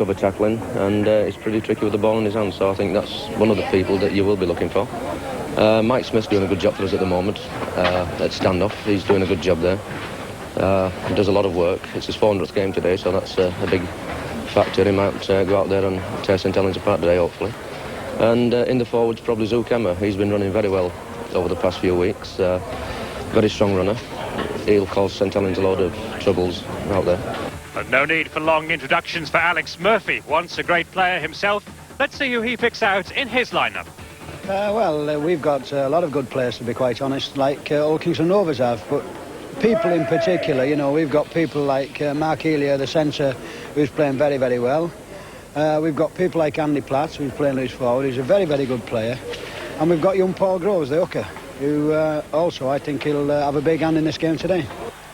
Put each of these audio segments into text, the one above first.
cover tackling, and he's pretty tricky with the ball in his hand, so I think that's one of the people that you will be looking for. Mike Smith's doing a good job for us at the moment at standoff. He's doing a good job there. He does a lot of work. It's his 400th game today, so that's a big factor. He might go out there and tear St Helens apart today, hopefully. And in the forwards, probably Zook Emma. He's been running very well over the past few weeks. Very strong runner. He'll cause St Helens a load of troubles out there. But no need for long introductions for Alex Murphy, once a great player himself. Let's see who he picks out in his lineup. We've got a lot of good players, to be quite honest, like Old Kingston Rovers have, but people in particular, you know, we've got people like Mark Elia, the centre, who's playing very, very well. We've got people like Andy Platt, who's playing loose forward. He's a very, very good player. And we've got young Paul Groves, the hooker, who also, I think, he'll have a big hand in this game today.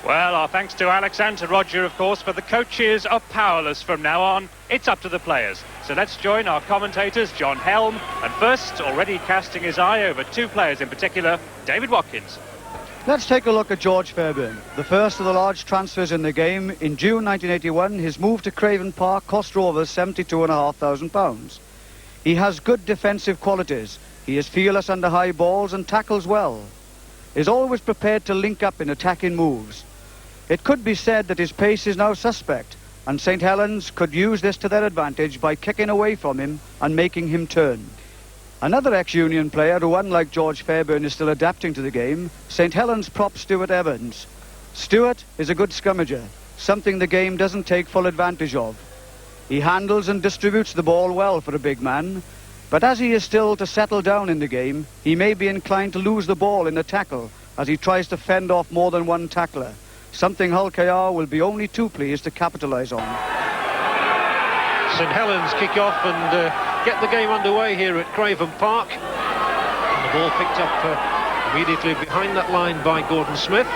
Well, our thanks to Alex and to Roger, of course, but the coaches are powerless from now on. It's up to the players. So let's join our commentators, John Helm, and first, already casting his eye over two players in particular, David Watkins. Let's take a look at George Fairbairn, the first of the large transfers in the game. In June 1981, his move to Craven Park cost Rovers £72,500. He has good defensive qualities. He is fearless under high balls and tackles well. Is always prepared to link up in attacking moves. It could be said that his pace is now suspect, and St Helens could use this to their advantage by kicking away from him and making him turn. Another ex-Union player who, unlike George Fairbairn, is still adapting to the game, St Helens prop Stuart Evans. Stuart is a good scrummager, something the game doesn't take full advantage of. He handles and distributes the ball well for a big man, but as he is still to settle down in the game, he may be inclined to lose the ball in a tackle as he tries to fend off more than one tackler, something Hull KR will be only too pleased to capitalise on. St Helens kick off and get the game underway here at Craven Park. And the ball picked up immediately behind that line by Gordon Smith.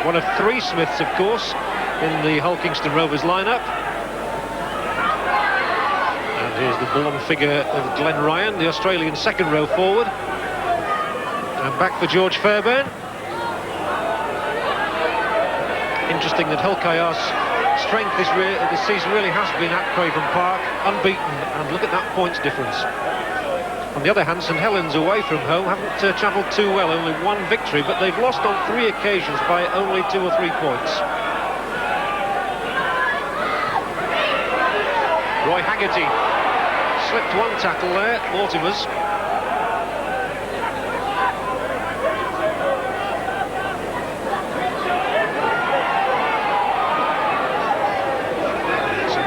One of three Smiths, of course, in the Hull Kingston Rovers lineup. And here's the born figure of Glenn Ryan, the Australian second row forward. And back for George Fairbairn. Interesting that Hull KR's strength this season really has been at Craven Park, unbeaten, and look at that points difference. On the other hand, St Helens away from home haven't travelled too well, only one victory, but they've lost on 3 occasions by only 2 or 3 points. Roy Haggerty slipped one tackle there, Mortimer's.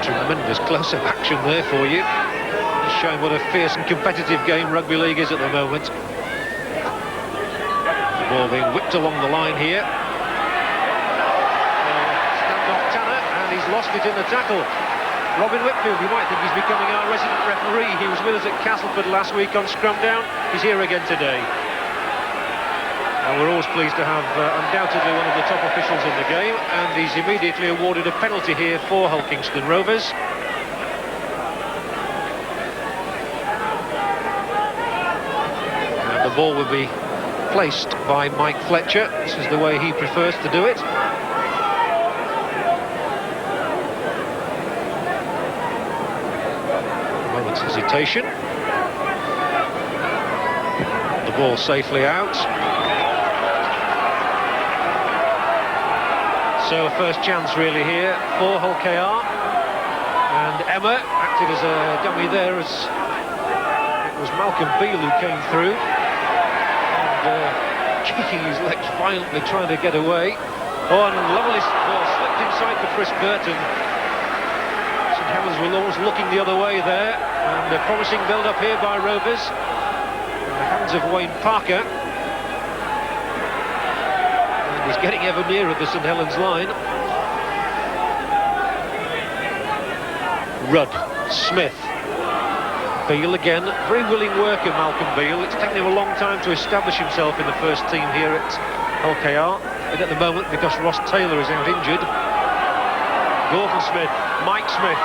Tremendous close-up action there for you, just showing what a fierce and competitive game rugby league is at the moment. The ball being whipped along the line here. Stand-off Tanner, and he's lost it in the tackle. Robin Whitfield, you might think he's becoming our resident referee. He was with us at Castleford last week on scrumdown. He's here again today. And we're always pleased to have undoubtedly one of the top officials in the game, and he's immediately awarded a penalty here for Hull Kingston Rovers. And the ball will be placed by Mike Fletcher. This is the way he prefers to do it. A moment's hesitation. The ball safely out. So a first chance really here for Hull KR, and Emma acted as a dummy there as it was Malcolm Beale who came through and kicking his legs violently, trying to get away. Oh, and lovely ball slipped inside for Chris Burton. St Helens were always looking the other way there, and a promising build-up here by Rovers in the hands of Wayne Parker. He's getting ever nearer the St Helens line. Rudd, Smith, Beale again. Very willing worker, Malcolm Beale. It's taken him a long time to establish himself in the first team here at Hull KR. And at the moment, because Ross Taylor is out injured. Gordon Smith, Mike Smith.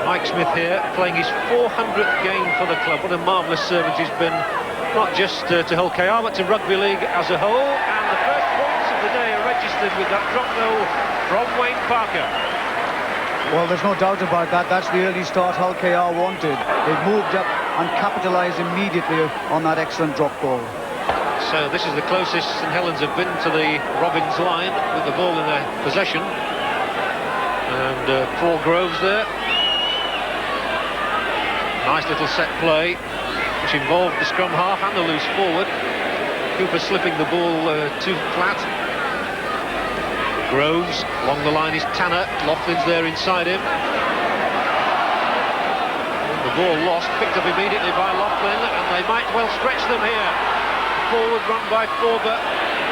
Mike Smith here, playing his 400th game for the club. What a marvellous servant he's been. Not just to Hull KR, but to rugby league as a whole. And the first points of the day are registered with that drop goal from Wayne Parker. Well, there's no doubt about that. That's the early start Hull KR wanted. They've moved up and capitalised immediately on that excellent drop ball. So this is the closest St Helens have been to the Robins line with the ball in their possession. And Paul Groves there. Nice little set play, which involved the scrum half and the loose forward. Cooper slipping the ball too flat. Groves, along the line is Tanner. Laughlin's there inside him. And the ball lost, picked up immediately by Laughlin, and they might well stretch them here. Forward run by Forber.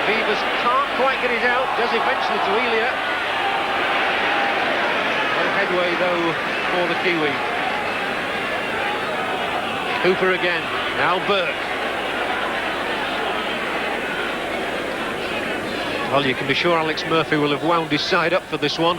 Beavers can't quite get it out, does eventually to Elia. No headway though for the Kiwi. Cooper again, now Burke. Well, you can be sure Alex Murphy will have wound his side up for this one.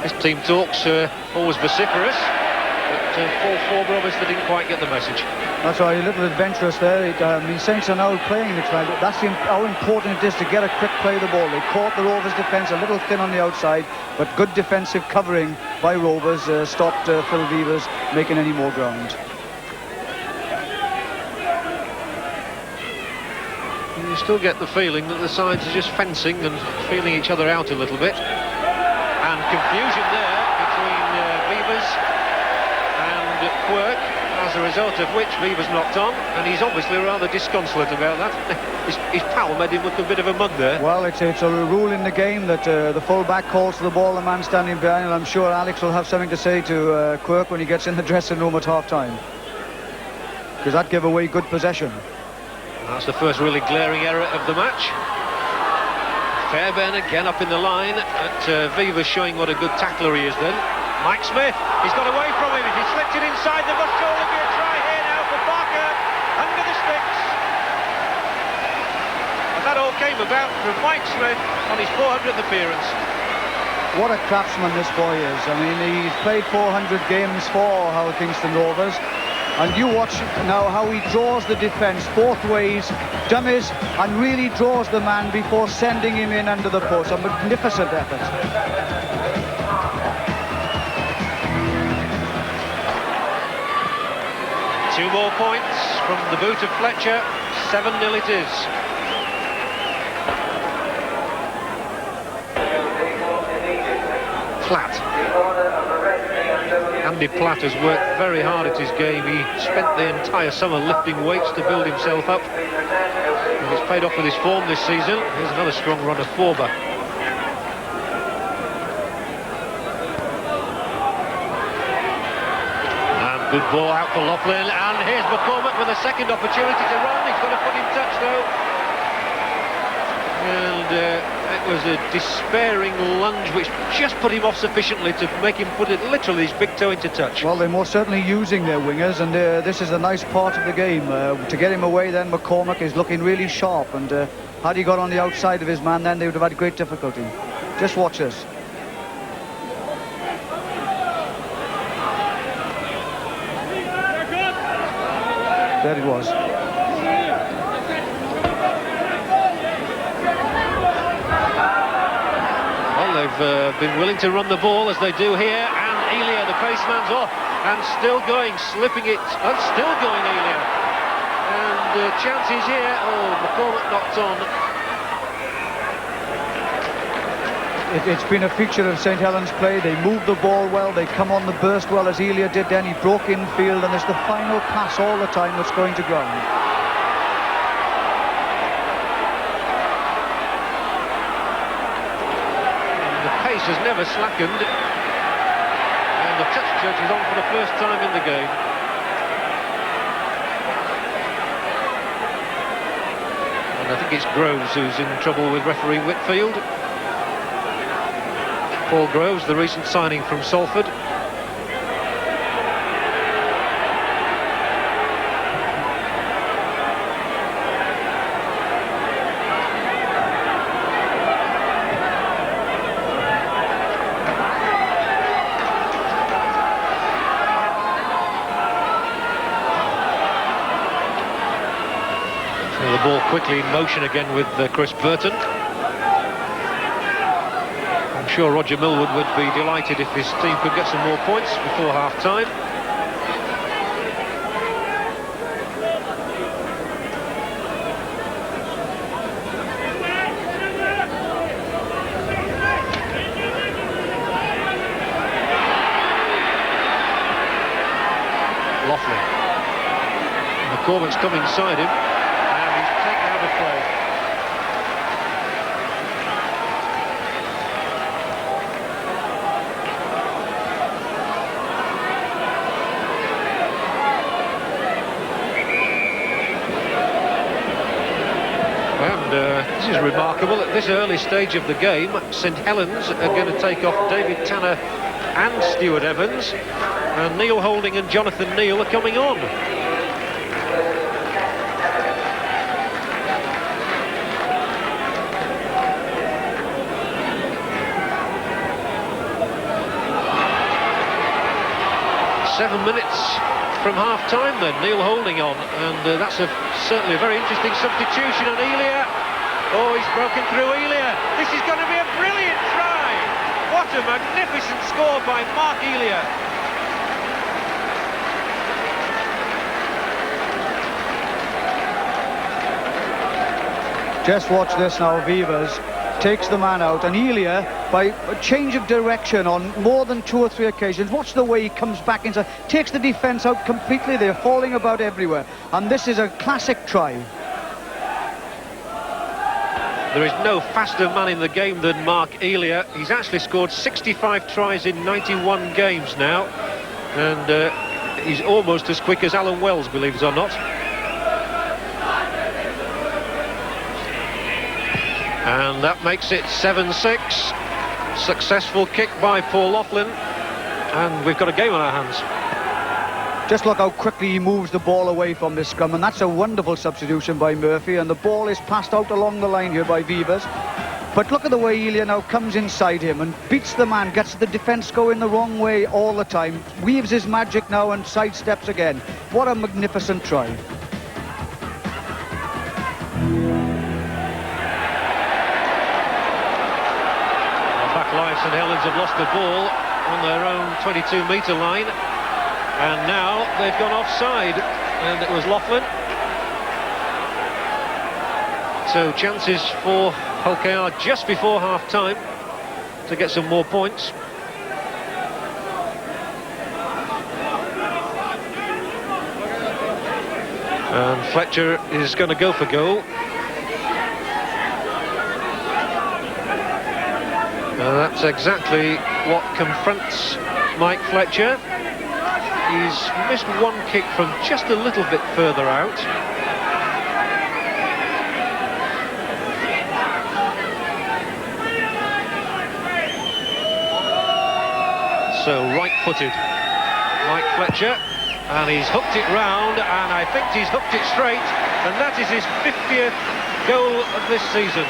His team talks always vociferous, but Paul Forber obviously didn't quite get the message. That's right, a little adventurous there. I mean, Saints are now playing the try. That's how important it is to get a quick play of the ball. They caught the Rovers' defence a little thin on the outside, but good defensive covering by Rovers stopped Phil Beavers making any more ground. You still get the feeling that the sides are just fencing and feeling each other out a little bit. And confusion there between Beavers and Quirk, as a result of which Beavers knocked on, and he's obviously rather disconsolate about that. His pal made him look a bit of a mug there. Well, it's a rule in the game that the full-back calls for the ball, the man standing behind, and I'm sure Alex will have something to say to Quirk when he gets in the dressing room at half-time. Because that gave away good possession. That's the first really glaring error of the match. Fairbairn again up in the line, but Beavers showing what a good tackler he is then. Mike Smith, he's got away from him, he slipped it inside, there must surely be a try here now for Barker, under the sticks. And that all came about from Mike Smith on his 400th appearance. What a craftsman this boy is. I mean, he's played 400 games for Hull Kingston Rovers. And you watch now how he draws the defence both ways, dummies, and really draws the man before sending him in under the post. A magnificent effort. Two more points from the boot of Fletcher. 7-0 it is. Platt. Andy Platt has worked very hard at his game. He spent the entire summer lifting weights to build himself up. And he's paid off with his form this season. Here's another strong run of Forber. And good ball out for Laughlin. And here's McCormack with a second opportunity to run. He's got a foot in touch though. And it was a despairing lunge which just put him off sufficiently to make him put it literally his big toe into touch. Well, they're most certainly using their wingers, and this is a nice part of the game. To get him away then, McCormack is looking really sharp, and had he got on the outside of his man then, they would have had great difficulty. Just watch this. There it was. They've been willing to run the ball as they do here, and Elia, the paceman's off, and still going, slipping it, and still going Elia. And chances here, oh, McCormack knocked on. It's been a feature of St Helens play. They move the ball well, they come on the burst well as Elia did then. He broke infield, and it's the final pass all the time that's going to ground. Has never slackened, and the touch judge is on for the first time in the game. And I think it's Groves who's in trouble with referee Whitfield. Paul Groves, the recent signing from Salford. Quickly in motion again with Chris Burton. And sure Roger Millwood would be delighted if his team could get some more points before half-time. Laughlin. McCormack's come inside him, and he's taken out of play. And this is remarkable. At this early stage of the game, St Helens are going to take off David Tanner and Stuart Evans, and Neil Holding and Jonathan Neal are coming on. Seven minutes from half-time then, Neil Holding on, and that's certainly a very interesting substitution on Elia. Oh, he's broken through Elia. This is going to be a brilliant try. What a magnificent score by Mark Elia. Just watch this now. Vivas takes the man out, and Elia, by a change of direction on more than 2 or 3 occasions, watch the way he comes back inside, takes the defence out completely. They're falling about everywhere, and this is a classic try. There is no faster man in the game than Mark Elia. He's actually scored 65 tries in 91 games now, and he's almost as quick as Alan Wells, believe it or not. And that makes it 7-6. Successful kick by Paul Laughlin, and we've got a game on our hands. Just look how quickly he moves the ball away from this scrum, and that's a wonderful substitution by Murphy, and the ball is passed out along the line here by Vivas. But look at the way Elia now comes inside him and beats the man, gets the defence going the wrong way all the time, weaves his magic now and sidesteps again. What a magnificent try. St Helens have lost the ball on their own 22-metre line, and now they've gone offside, and it was Laughlin. So chances for Hull KR just before half-time to get some more points. And Fletcher is going to go for goal. That's exactly what confronts Mike Fletcher. He's missed one kick from just a little bit further out. So right-footed Mike Fletcher, and he's hooked it round, and I think he's hooked it straight, and that is his 50th goal of this season.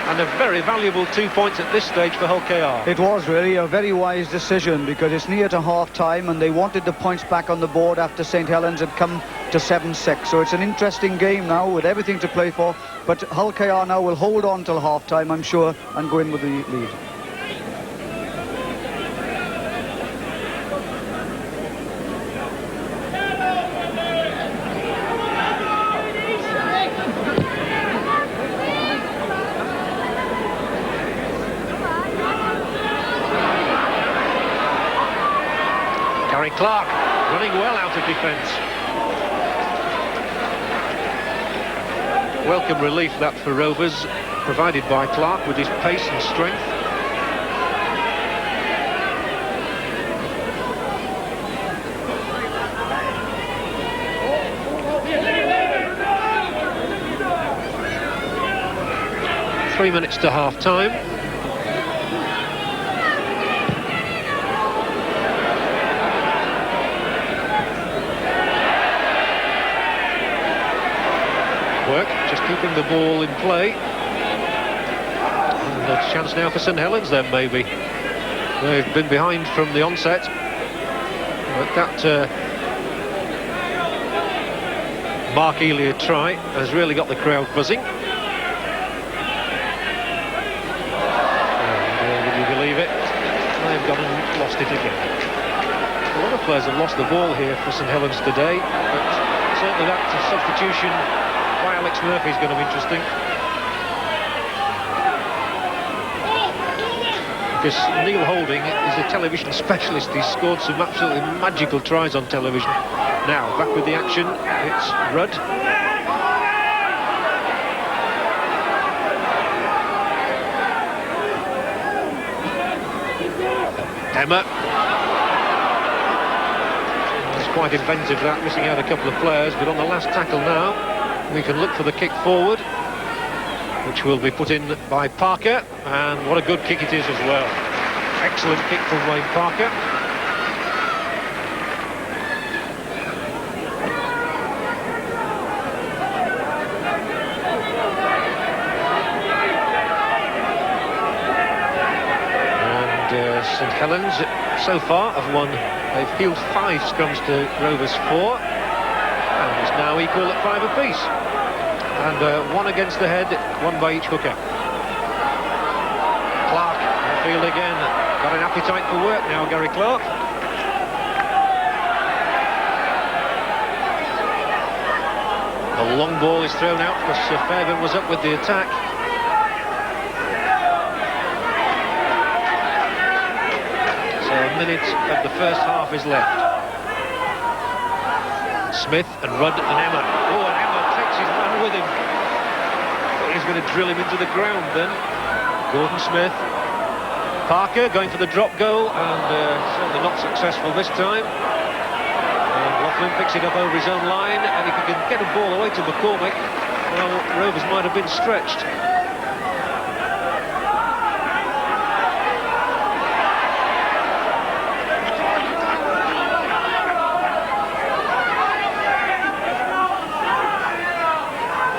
And a very valuable 2 points at this stage for Hull KR. It was really a very wise decision, because it's near to half-time and they wanted the points back on the board after St Helens had come to 7-6. So it's an interesting game now with everything to play for. But Hull KR now will hold on till half-time, I'm sure, and go in with the lead. Clark running well out of defence. Welcome relief that for Rovers, provided by Clark with his pace and strength. Three minutes to half-time. Just keeping the ball in play. And a chance now for St Helens then, maybe. They've been behind from the onset, but that Mark Elia try has really got the crowd buzzing. gone and lost it again. A lot of players have lost the ball here for St Helens today, but certainly that substitution by Alex Murphy is going to be interesting. Because Neil Holding is a television specialist. He's scored some absolutely magical tries on television. Now, back with the action, it's Rudd. Emma. It's quite inventive that, missing out a couple of players, but on the last tackle now, we can look for the kick forward, which will be put in by Parker, and what a good kick it is as well. Excellent kick from Wayne Parker. St Helens so far have won, they've field 5 scrums to Rovers 4, and it's now equal at 5 apiece, and 1 against the head, 1 by each hooker. Clark in field again, got an appetite for work now, Gary Clark. The long ball is thrown out because Fairbairn was up with the attack. A minute of the first half is left. Smith and Rudd and Emma. Oh, and Emma takes his man with him. But he's going to drill him into the ground then. Gordon Smith. Parker going for the drop goal, and certainly not successful this time. And Laughlin picks it up over his own line, and if he can get a ball away to McCormick, well, Rovers might have been stretched.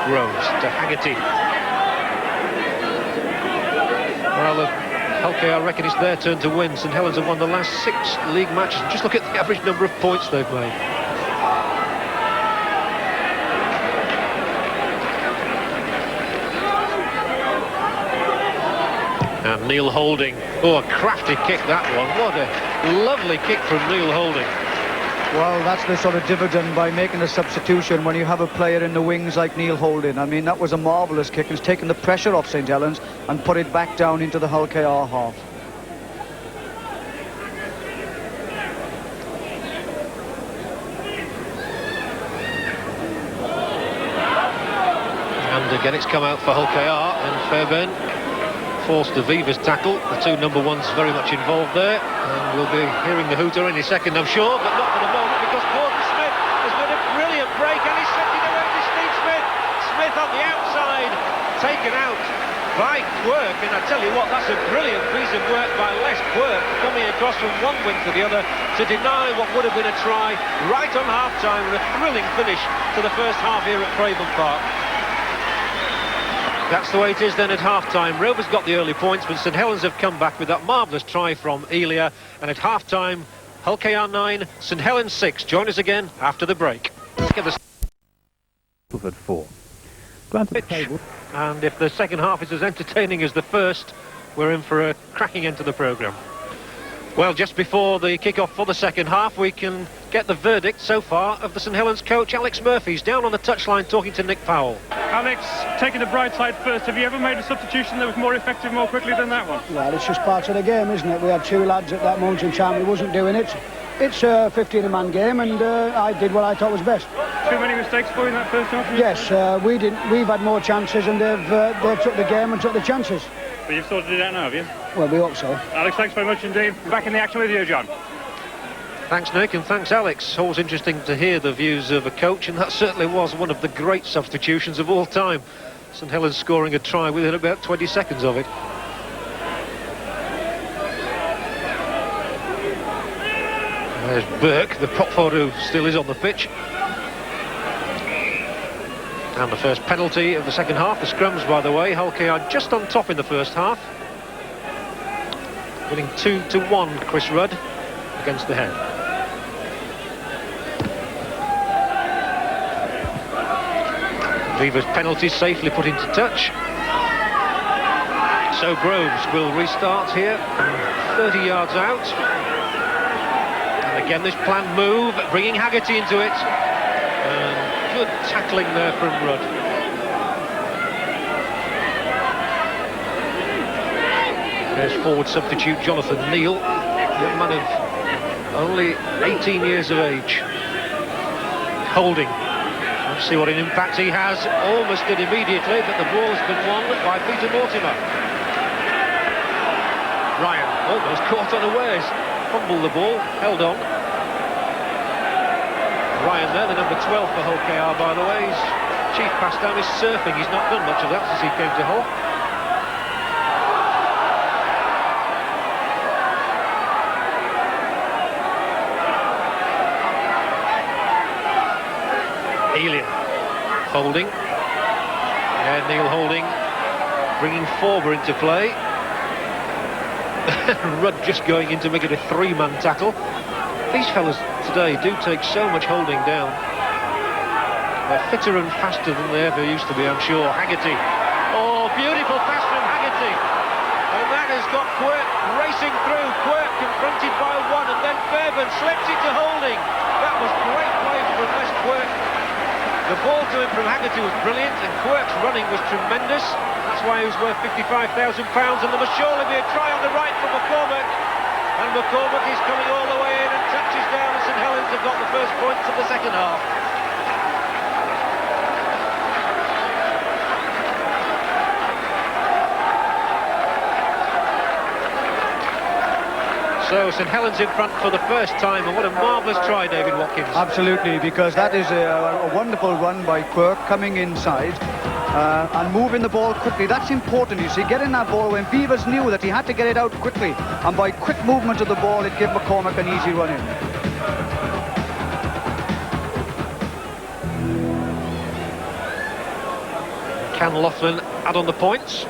Groves to Haggerty. Well, okay, I reckon it's their turn to win. St Helens have won the last 6 league matches. Just look at the average number of points they've made. And Neil Holding. Oh, a crafty kick, that one. What a lovely kick from Neil Holding. Well, that's the sort of dividend by making a substitution when you have a player in the wings like Neil Holding. I mean, that was a marvellous kick. It's taken the pressure off St Helens and put it back down into the Hull KR half. And again, it's come out for Hull KR, and Fairbairn forced the Viva's tackle. The 2 number 1s very much involved there, and we'll be hearing the hooter any second, I'm sure, but not for the moment, because Gordon Smith has made a brilliant break, and he's sent it away to Steve Smith. Smith on the outside, taken out by Quirk, and I tell you what, that's a brilliant piece of work by Les Quirk, coming across from one wing to the other to deny what would have been a try right on half-time, and a thrilling finish to the first half here at Craven Park. That's the way it is then at half-time. Rovers got the early points, but St Helens have come back with that marvellous try from Elia. And at half-time, Hull KR 9, St Helens 6. Join us again after the break. Get the 4. pitch. And if the second half is as entertaining as the first, we're in for a cracking end to the programme. Well, just before the kick-off for the second half, we can get the verdict so far of the St Helens coach, Alex Murphy. He's down on the touchline talking to Nick Powell. Alex, taking the bright side first, have you ever made a substitution that was more effective more quickly than that one? Well, it's just part of the game, isn't it? We had 2 lads at that moment in time who wasn't doing it. It's a 15-man game, and I did what I thought was best. Too many mistakes for you in that first half? Yes, we didn't. We've had more chances, and they took the game and took the chances. But you've sorted it out now, have you? Well, we hope so. Alex, thanks very much indeed. Back in the action with you, John. Thanks, Nick, and thanks, Alex. Always interesting to hear the views of a coach, and that certainly was one of the great substitutions of all time. St Helens scoring a try within about 20 seconds of it. There's Burke, the prop forward who still is on the pitch. And the first penalty of the second half. The scrums, by the way, Hull KR just on top in the first half. Winning 2-1, Chris Rudd against the head. Viva's penalty safely put into touch. So Groves will restart here, 30 yards out. And again, this planned move, bringing Haggerty into it. And good tackling there from Rudd. There's forward substitute Jonathan Neal, a man of only 18 years of age. Holding. Let's see what an impact he has. Almost did immediately, but the ball has been won by Peter Mortimer. Ryan almost caught unawares. Fumbled the ball, held on. Ryan there, the number 12 for Hull KR, by the way. His chief pastime is surfing. He's not done much of that since he came to Hull. Elia holding. Neil holding, bringing Forber into play. Rudd just going in to make it a three-man tackle. These fellas today do take so much holding down. They're fitter and faster than they ever used to be, I'm sure. Haggerty. Oh, beautiful pass from Haggerty. And that has got Quirk racing through. Quirk confronted by one, and then Fairbairn slips it to Holding. That was great play from West Quirk. The ball to him from Haggerty was brilliant, and Quirk's running was tremendous. That's why he was worth £55,000, and there must surely be a try on the right from McCormack. And McCormack is coming all the way in and touches down, and St Helens have got the first points of the second half. So St Helens in front for the first time, and what a marvellous try, David Watkins. Absolutely, because that is a wonderful run by Quirk coming inside and moving the ball quickly. That's important, you see, getting that ball when Beavers knew that he had to get it out quickly, and by quick movement of the ball it gave McCormack an easy run in. Can Laughlin add on the points?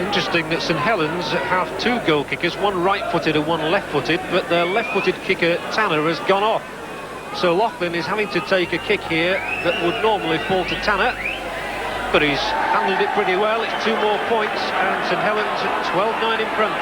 Interesting that St Helens have two goal kickers, one right-footed and one left-footed, but their left-footed kicker, Tanner, has gone off. So Laughlin is having to take a kick here that would normally fall to Tanner, but he's handled it pretty well. It's 2 more points, and St Helens at 12-9 in front.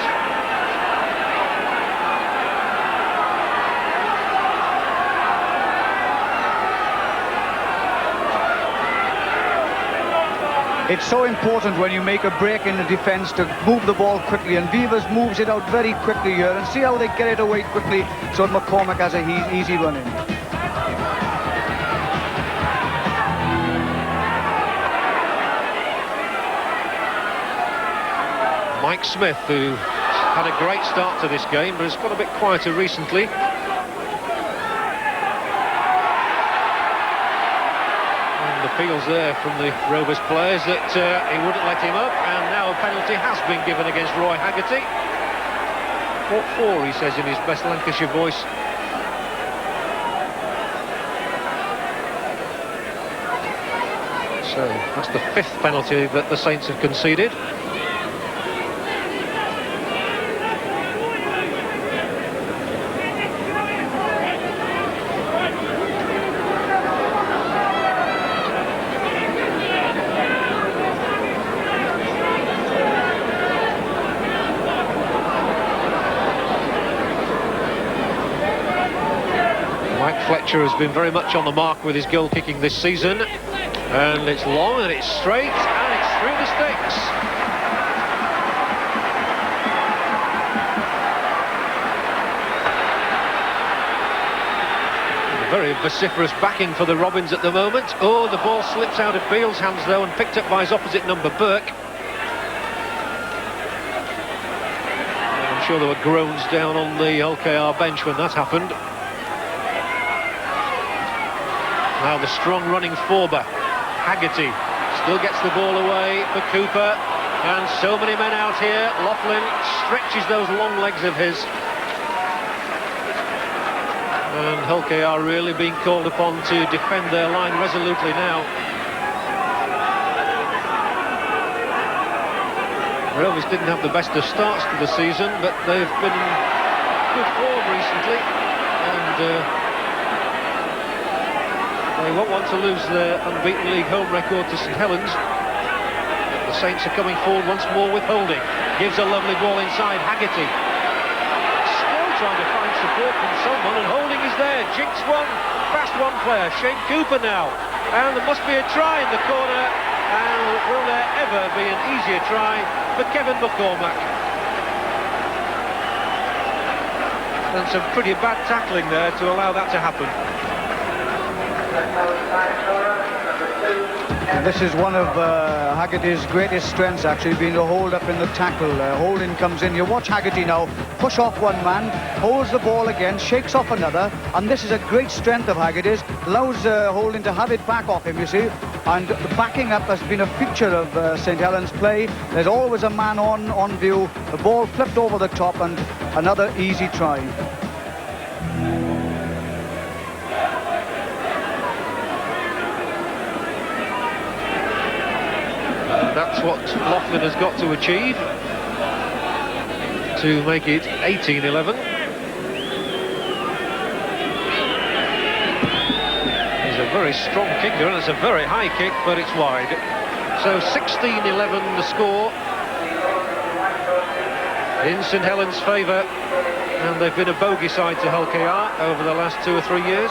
It's so important when you make a break in the defence to move the ball quickly, and Beavers moves it out very quickly here, and see how they get it away quickly so that McCormack has an easy run in. Mike Smith, who had a great start to this game but has got a bit quieter recently. Feels there from the Rovers players that he wouldn't let him up, and now a penalty has been given against Roy Haggerty. What for, he says in his best Lancashire voice. So that's the 5th penalty that the Saints have conceded. Fletcher has been very much on the mark with his goal kicking this season, and it's long and it's straight and it's through the sticks. Very vociferous backing for the Robins at the moment. Oh, the ball slips out of Beale's hands though, and picked up by his opposite number, Burke. I'm sure there were groans down on the LKR bench when that happened. Now the strong running Forber. Haggerty still gets the ball away for Cooper, and so many men out here. Laughlin stretches those long legs of his, and Hull KR really being called upon to defend their line resolutely now. Rovers didn't have the best of starts to the season, but they've been in good form recently, and they won't want to lose their unbeaten league home record to St Helens. The Saints are coming forward once more with Holding. Gives a lovely ball inside. Haggerty still trying to find support from someone, and Holding is there. Jinks one, past one player. Shane Cooper now. And there must be a try in the corner. And will there ever be an easier try for Kevin McCormack? And some pretty bad tackling there to allow that to happen. This is one of Haggerty's greatest strengths, actually, being to hold up in the tackle. Holding comes in. You watch Haggerty now push off one man, holds the ball again, shakes off another, and this is a great strength of Haggerty's. Allows Holding to have it back off him, you see. And the backing up has been a feature of St Helens play. There's always a man on view. The ball flipped over the top, and another easy try. That's what Laughlin has got to achieve to make it 18-11. He's a very strong kicker, and it's a very high kick, but it's wide. So 16-11 the score in St Helens' favour, and they've been a bogey side to Hull KR over the last 2 or 3 years.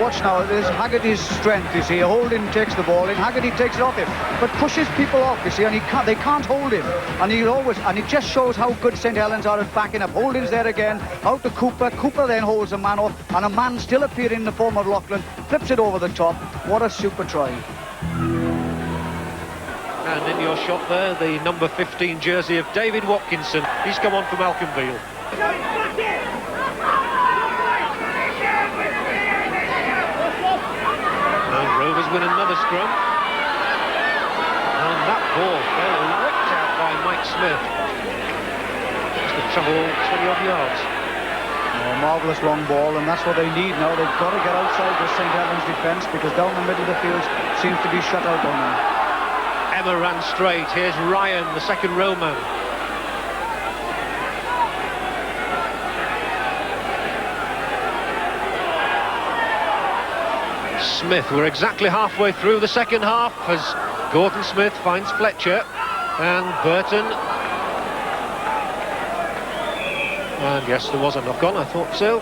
Watch now, there's Haggerty's strength, you see. Holding takes the ball in, Haggerty takes it off him, but pushes people off, you see, and they can't hold him. And it just shows how good St Helens are at backing up. Holding's there again, out to Cooper. Cooper then holds a man off, and a man still appearing in the form of Laughlin, flips it over the top. What a super try. And in your shot there, the number 15 jersey of David Watkinson. He's come on for Malcolm Beale. Rovers win another scrum, and that ball fell whipped out by Mike Smith. Just to travel 20-odd yards. Oh, marvellous long ball, and that's what they need now. They've got to get outside the St Helens defence, because down the middle of the field seems to be shut out on them. Emma ran straight. Here's Ryan, the second row man. Smith, we're exactly halfway through the second half as Gordon Smith finds Fletcher and Burton. And yes, there was a knock-on, I thought so.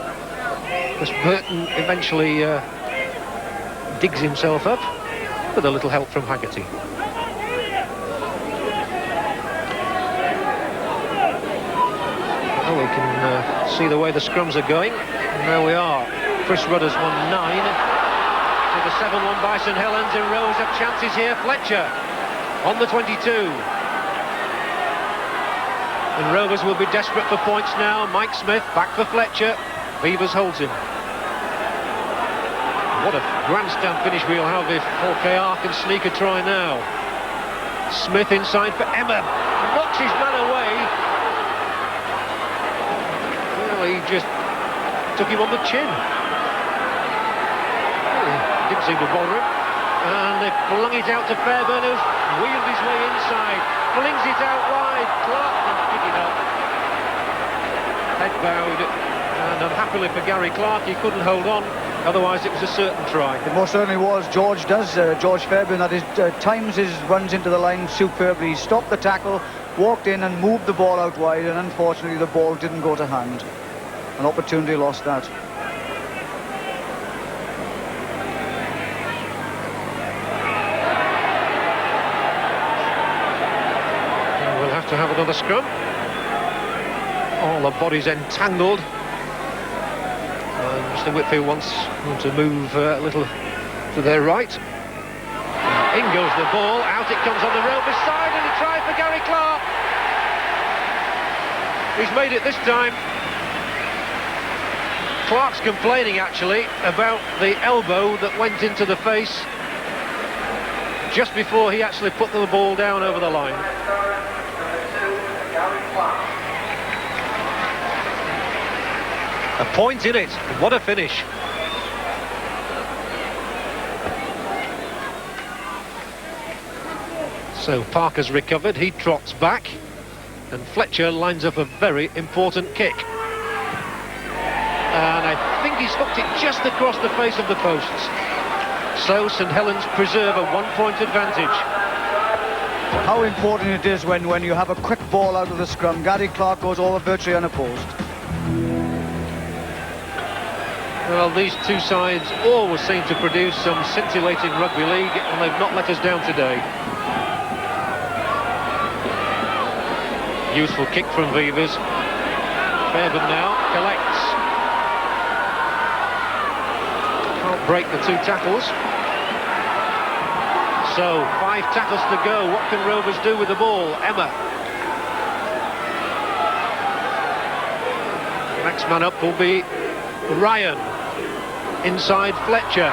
Because Burton eventually digs himself up with a little help from Haggerty. Well, we can see the way the scrums are going. And there we are. Chris Rudder's won 9. The 7-1 by St Helens in rows of chances here. Fletcher on the 22. And Rovers will be desperate for points now. Mike Smith back for Fletcher. Beavers holds him. What a grandstand finish we'll have if Hull KR can sneak a try now. Smith inside for Emma. Knocks his man away. Well, he just took him on the chin. Didn't seem to bother him, and they flung it out to Fairburn, who's wheeled his way inside, flings it out wide. Clark can pick it up, head bowed, and unhappily for Gary Clark, he couldn't hold on, otherwise it was a certain try. It most certainly was. George Fairburn, that is, times his runs into the line superbly. He stopped the tackle, walked in and moved the ball out wide, and unfortunately the ball didn't go to hand. An opportunity lost that. To have another scrum. All the bodies entangled. Mr. Whitfield wants them to move a little to their right. In goes the ball, out it comes on the Rovers side, and a try for Gary Clark. He's made it this time. Clark's complaining actually about the elbow that went into the face just before he actually put the ball down over the line. A point in it. What a finish. So Parker's recovered, he trots back, and Fletcher lines up a very important kick. And I think he's hooked it just across the face of the posts. So St Helens preserve a 1-point advantage. How important it is when you have a quick ball out of the scrum. Gary Clark goes over virtually unopposed. Well, these two sides always seem to produce some scintillating rugby league, and they've not let us down today. Useful kick from Vevers. Fairbairn now collects. Can't break the two tackles. So, 5 tackles to go. What can Rovers do with the ball? Emma. Next man up will be Ryan. Inside Fletcher.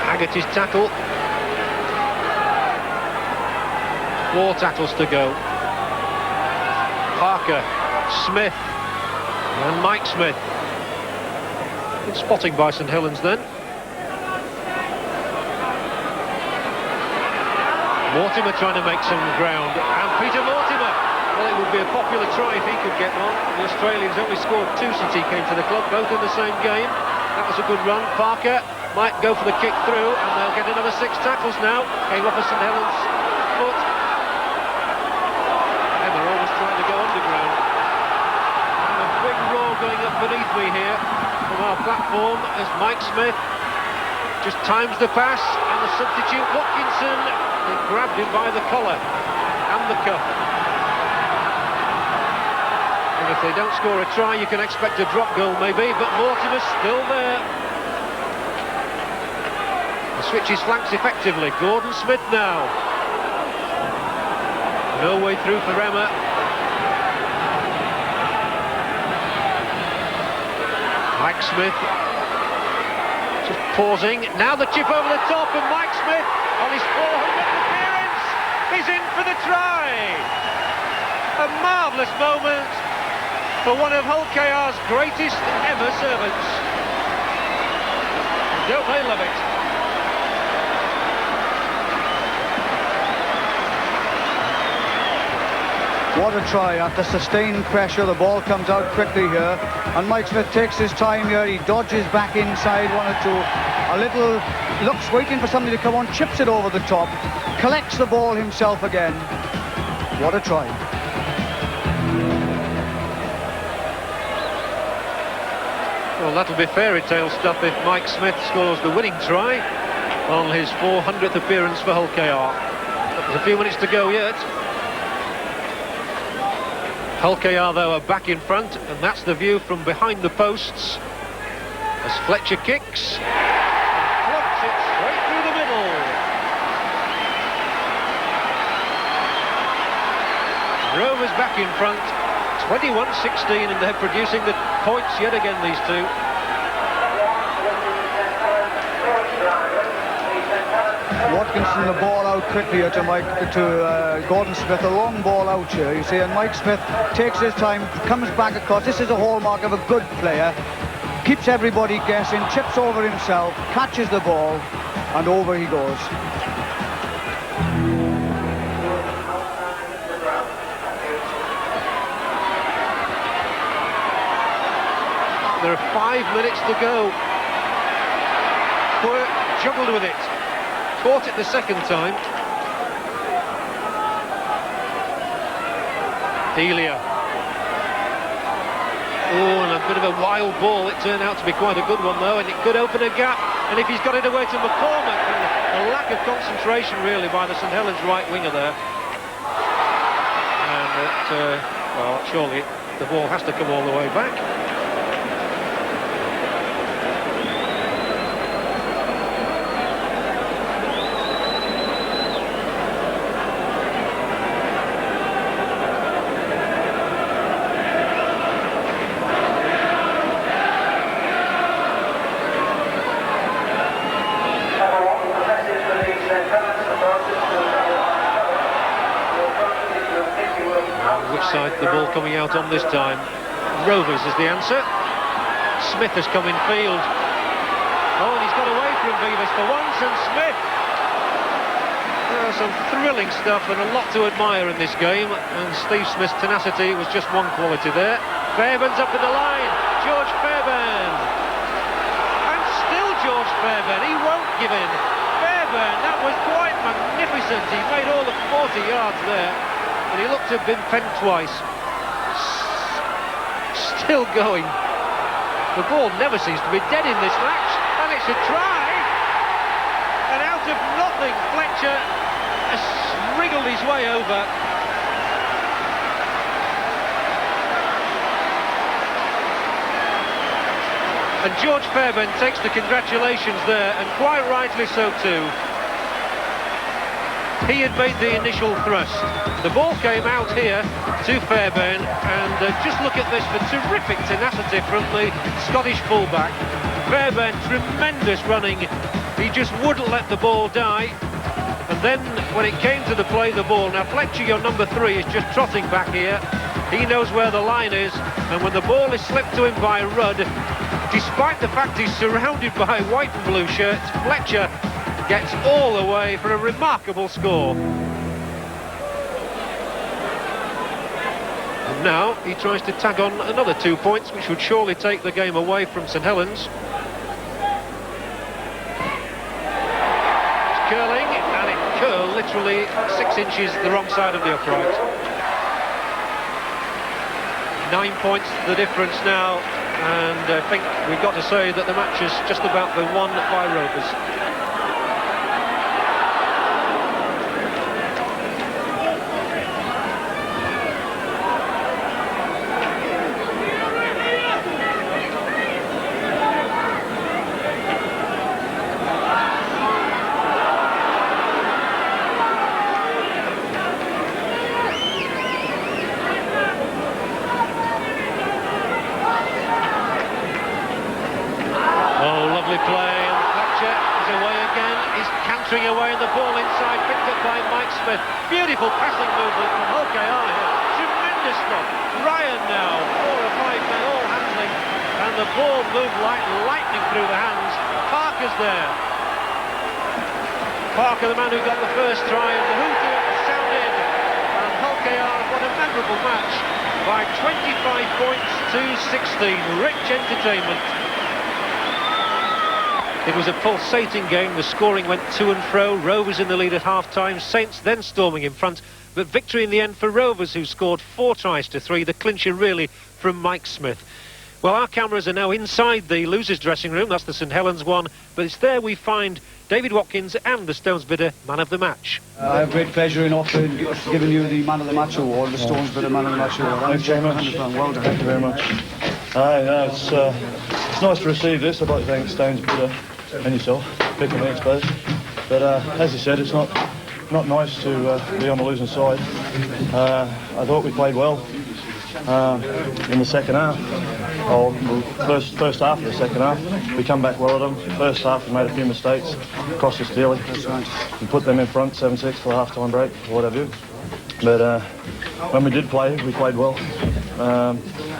Haggerty's tackle. 4 tackles to go. Parker, Smith, and Mike Smith. Good spotting by St Helens then. Mortimer trying to make some ground, and Peter Mortimer. Well, it would be a popular try if he could get one. The Australians only scored 2 since he came to the club, both in the same game. That was a good run. Parker might go for the kick through, and they'll get another 6 tackles now. Came off a St Helens foot. Emma always trying to go underground. And a big roar going up beneath me here from our platform as Mike Smith just times the pass, and the substitute Watkinson, they grabbed him by the collar and the cuff. And if they don't score a try, you can expect a drop goal maybe, but Mortimer's still there. The switches flanks effectively. Gordon Smith now. No way through for Emma. Mike Smith just pausing. Now the chip over the top, and Mike Smith on his 400th appearance is in for the try. A marvellous moment for one of Hull KR's greatest ever servants. Don't they love it? What a try. After sustained pressure, the ball comes out quickly here, and Mike Smith takes his time here. He dodges back inside 1 or 2, a little, looks waiting for somebody to come on, chips it over the top, collects the ball himself again. What a try. Well, that'll be fairy tale stuff if Mike Smith scores the winning try on his 400th appearance for Hull KR. There's a few minutes to go yet. Hull KR, though, are back in front, and that's the view from behind the posts as Fletcher kicks and floats it straight through the middle. Rovers back in front, 21-16, and they're producing the points yet again, these two. Watkinson the ball out quickly here to Gordon Smith, a long ball out here, you see, and Mike Smith takes his time, comes back across. This is a hallmark of a good player. Keeps everybody guessing, chips over himself, catches the ball, and over he goes. There are 5 minutes to go. Quirk juggled with it. Caught it the second time. Delia. Oh, and a bit of a wild ball. It turned out to be quite a good one, though, and it could open a gap. And if he's got it away to McCormack, and a lack of concentration, really, by the St Helens right winger there. And well, surely the ball has to come all the way back. The ball coming out on this time. Rovers is the answer. Smith has come in field. Oh, and he's got away from Vevers for once, and Smith. Some thrilling stuff and a lot to admire in this game, and Steve Smith's tenacity was just one quality there. Fairbairn's up in the line. George Fairbairn. And still George Fairbairn. He won't give in. Fairbairn, that was quite magnificent. He made all the 40 yards there. And he looked to have been penned twice. Still going. The ball never seems to be dead in this match. And it's a try. And out of nothing, Fletcher has wriggled his way over. And George Fairbairn takes the congratulations there, and quite rightly so too. He had made the initial thrust. The ball came out here to Fairbairn, and just look at this, the terrific tenacity from the Scottish fullback. Fairbairn, tremendous running. He just wouldn't let the ball die. And then when it came to the play the ball, now Fletcher, your number 3, is just trotting back here. He knows where the line is, and when the ball is slipped to him by Rudd, despite the fact he's surrounded by white and blue shirts, Fletcher gets all the way for a remarkable score. And now he tries to tag on another 2 points, which would surely take the game away from St Helens. It's curling, and it curled literally 6 inches the wrong side of the upright. 9 points the difference now. And I think we've got to say that the match has just about been won by Rovers. Play, and Fletcher is away again. He's cantering away, and the ball inside, picked up by Mike Smith. Beautiful passing movement from Hull KR here. Tremendous stuff. Ryan now, 4 or 5 men all handling, and the ball moved like lightning through the hands. Parker's there. Parker, the man who got the first try, and the hooter sounded. And Hull KR won a memorable match by 25 points to 16. Rich entertainment. It was a pulsating game. The scoring went to and fro. Rovers in the lead at half-time. Saints then storming in front. But victory in the end for Rovers, who scored 4 tries to 3. The clincher really from Mike Smith. Well, our cameras are now inside the losers' dressing room. That's the St Helens one. But it's there we find David Watkins and the Stones Bidder man of the match. I have great pleasure in offering, giving you the man of the match award, the Stones Bidder man of the match award. Thanks very much. Well done. Thank you very much. It's nice to receive this. I'd like to thank Stones Bidder and yourself, picking me, I suppose. But as you said, it's not nice to be on the losing side. I thought we played well in the second half. First half of the second half, we come back well at them. First half, we made a few mistakes, cost us dearly. That's right. We put them in front, 7-6 for the half-time break, or whatever. But when we did play, we played well. I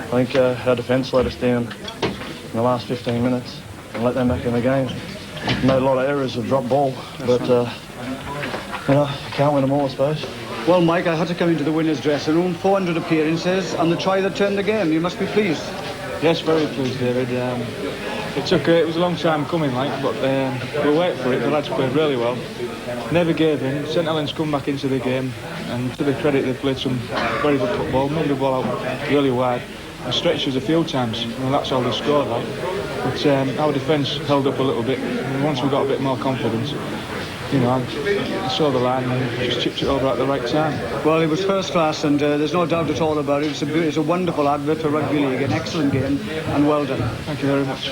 think our defence let us down in the last 15 minutes and let them back in the game. Made a lot of errors of drop ball, but you know, can't win them all, I suppose. Well, Mike, I had to come into the winners' dressing room, 400 appearances, and the try that turned the game. You must be pleased. Yes, very pleased, David. It was a long time coming, like, but we waited for it. The lads played really well. Never gave in. St Helens come back into the game, and to their credit, they played some very good football, moved the ball out really wide, and stretched us a few times. And that's how they scored, like. But our defence held up a little bit, and once we got a bit more confidence, you know, I saw the line and just chipped it over at the right time. Well, it was first class, and there's no doubt at all about it. It's a wonderful advert for rugby league, an excellent game, and well done. Thank you very much.